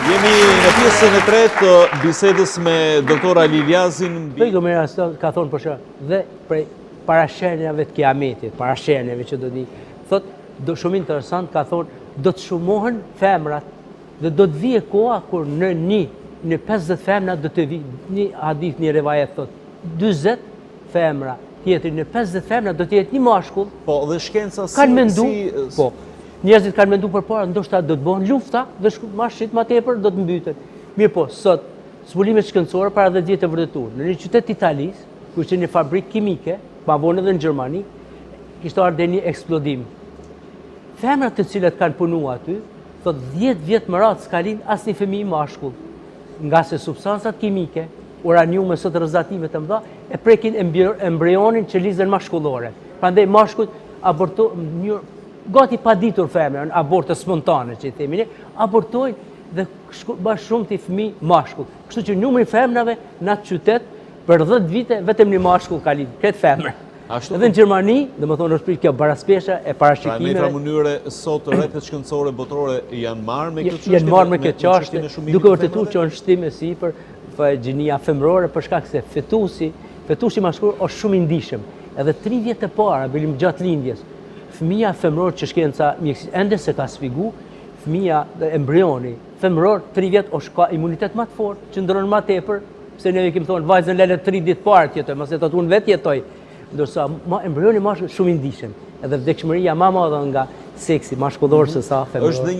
Jemi në pjesën e tretë të bisedës me doktora Liliazin. Pejgamberi ka thonë për shkak dhe prej parashenjave të kiametit, parashenjave që do di, thot, do shumë interesant ka thonë, do të shumohen femrat dhe do të vije koha kur në 50 femra do të vi, një hadith, një rivajet thot, 40 femra, tjetër në 50 femra do të jetë një mashkull. Po, dhe shkenca kanë mendu, po. Njerëzit kanë mendu përpara, ndoshta do të bëhen lufta dhe mashit më tepër do të mbyten. Mirë po, sot zbulimet shkencore para 10 vjet e vërtetuar. Në një qytet të Italisë, ku ishte një fabrikë kimike, pa vonë edhe në Gjermani, kishte ardhur një eksplodim. Femrat të cilat kanë punuar aty, thot 10 vjet më radh s'ka lind asnjë fëmijë mashkull, nga se substancat kimike, uraniume sot rrezative të mëdha e prekin embrionin që lizën mashkullore. Prandaj mashkullt abortojnë gati pa ditur femra, aborte spontane që i themi ne, abortojnë dhe bashkë shumë të fëmijë mashkull. Kështu që numri femrave në atë qytet për 10 vite vetëm një mashkull ka lidhur, këtë femra. Edhe në Gjermani, domethënë është kjo baraspesha e parashikimeve. Pra në mënyrë sot rrjetet shkencore botërore janë marrë me këtë çështje. Janë marrë me këtë çështje, duke vërtetuar që është shtim e sipër gjinia femërore për shkak se fetusi mashkull është shumë i ndihshëm. Edhe 3 vjet e para, bilim gjatë lindjes, fëmia femëror që shkenca mjekësisë ende se ka sfigu, fëmia dhe embrioni femëror 3 vjet është ka imunitet më të fortë, që ndron më tepër, pse ne kemi thonë vajzën lele 3 ditë parë jetoj, mos e tatun vetë jetoj. Ndërsa embrioni mashkull shumë i ndihshëm. Edhe vdekshmëria më e madhe nga seksi mashkullor se sa femëror.